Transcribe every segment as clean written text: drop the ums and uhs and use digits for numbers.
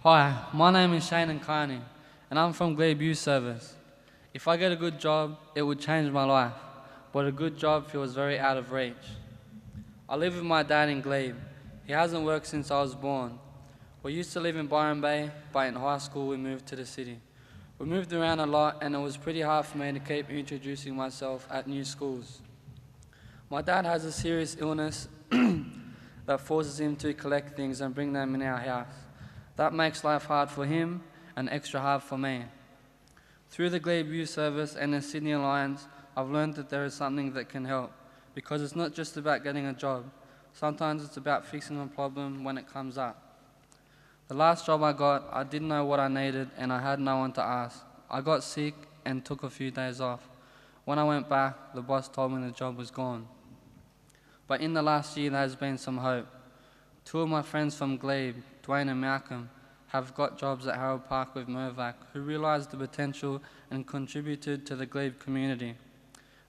Hi, my name is Shane Carney, and I'm from Glebe Youth Service. If I get a good job, it would change my life, but a good job feels very out of reach. I live with my dad in Glebe. He hasn't worked since I was born. We used to live in Byron Bay, but in high school we moved to the city. We moved around a lot, and it was pretty hard for me to keep introducing myself at new schools. My dad has a serious illness that forces him to collect things and bring them in our house. That makes life hard for him and extra hard for me. Through the Glebe Youth Service and the Sydney Alliance, I've learned that there is something that can help, because it's not just about getting a job. Sometimes it's about fixing a problem when it comes up. The last job I got, I didn't know what I needed and I had no one to ask. I got sick and took a few days off. When I went back, the boss told me the job was gone. But in the last year, there's been some hope. Two of my friends from Glebe, Dwayne and Malcolm, have got jobs at Harold Park with Mirvac, who realised the potential and contributed to the Glebe community.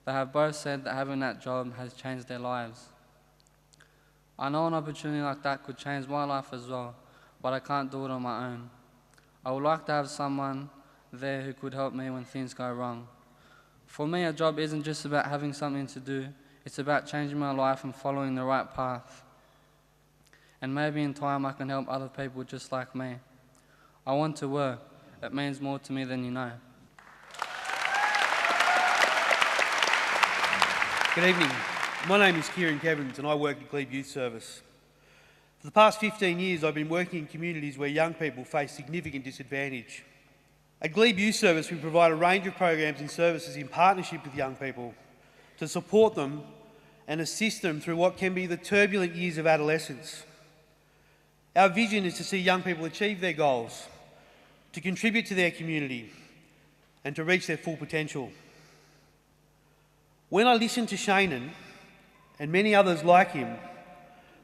They have both said that having that job has changed their lives. I know an opportunity like that could change my life as well, but I can't do it on my own. I would like to have someone there who could help me when things go wrong. For me, a job isn't just about having something to do, it's about changing my life and following the right path. And maybe in time I can help other people just like me. I want to work. It means more to me than you know. Good evening. My name is Kieran Kevins and I work at Glebe Youth Service. For the past 15 years I've been working in communities where young people face significant disadvantage. At Glebe Youth Service we provide a range of programs and services in partnership with young people to support them and assist them through what can be the turbulent years of adolescence. Our vision is to see young people achieve their goals, to contribute to their community, and to reach their full potential. When I listen to Shannon and many others like him,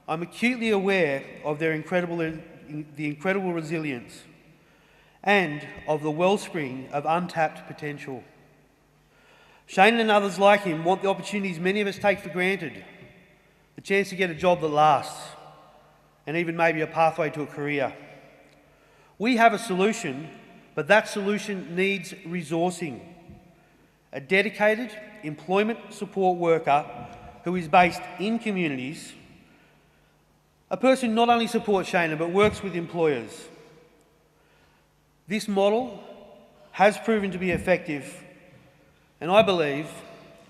I'm acutely aware of the incredible resilience and of the wellspring of untapped potential. Shannon and others like him want the opportunities many of us take for granted, the chance to get a job that lasts, and even maybe a pathway to a career. We have a solution, but that solution needs resourcing. A dedicated employment support worker who is based in communities, a person who not only supports Shana but works with employers. This model has proven to be effective, and I believe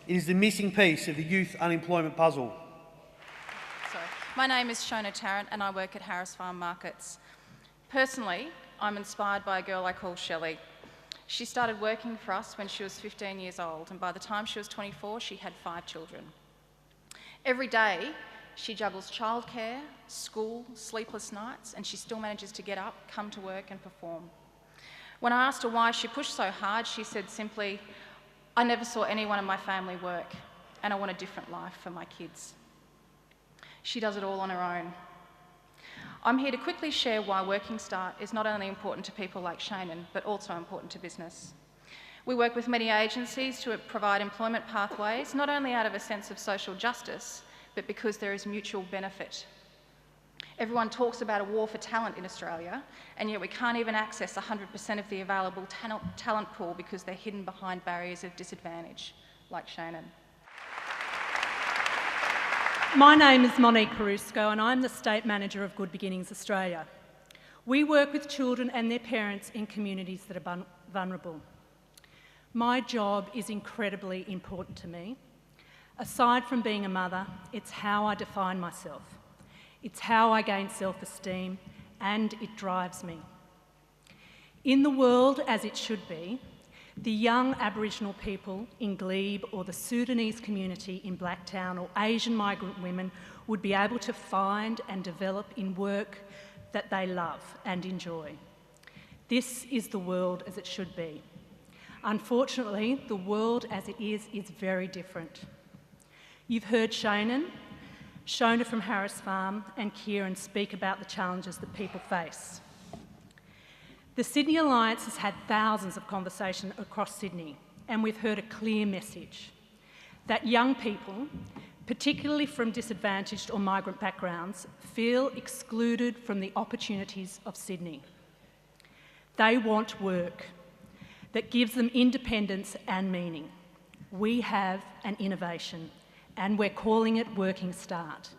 it is the missing piece of the youth unemployment puzzle. My name is Shona Tarrant and I work at Harris Farm Markets. Personally, I'm inspired by a girl I call Shelley. She started working for us when she was 15 years old, and by the time she was 24, she had 5 children. Every day, she juggles childcare, school, sleepless nights, and she still manages to get up, come to work and perform. When I asked her why she pushed so hard, she said simply, "I never saw anyone in my family work, and I want a different life for my kids." She does it all on her own. I'm here to quickly share why Working Start is not only important to people like Shannon, but also important to business. We work with many agencies to provide employment pathways, not only out of a sense of social justice, but because there is mutual benefit. Everyone talks about a war for talent in Australia, and yet we can't even access 100% of the available talent pool because they're hidden behind barriers of disadvantage, like Shannon. My name is Monique Perusco and I'm the State Manager of Good Beginnings Australia. We work with children and their parents in communities that are vulnerable. My job is incredibly important to me. Aside from being a mother, it's how I define myself. It's how I gain self-esteem, and it drives me. In the world as it should be, the young Aboriginal people in Glebe or the Sudanese community in Blacktown or Asian migrant women would be able to find and develop in work that they love and enjoy. This is the world as it should be. Unfortunately, the world as it is very different. You've heard Shona from Harris Farm and Kieran speak about the challenges that people face. The Sydney Alliance has had thousands of conversations across Sydney, and we've heard a clear message that young people, particularly from disadvantaged or migrant backgrounds, feel excluded from the opportunities of Sydney. They want work that gives them independence and meaning. We have an innovation, and we're calling it Working Start.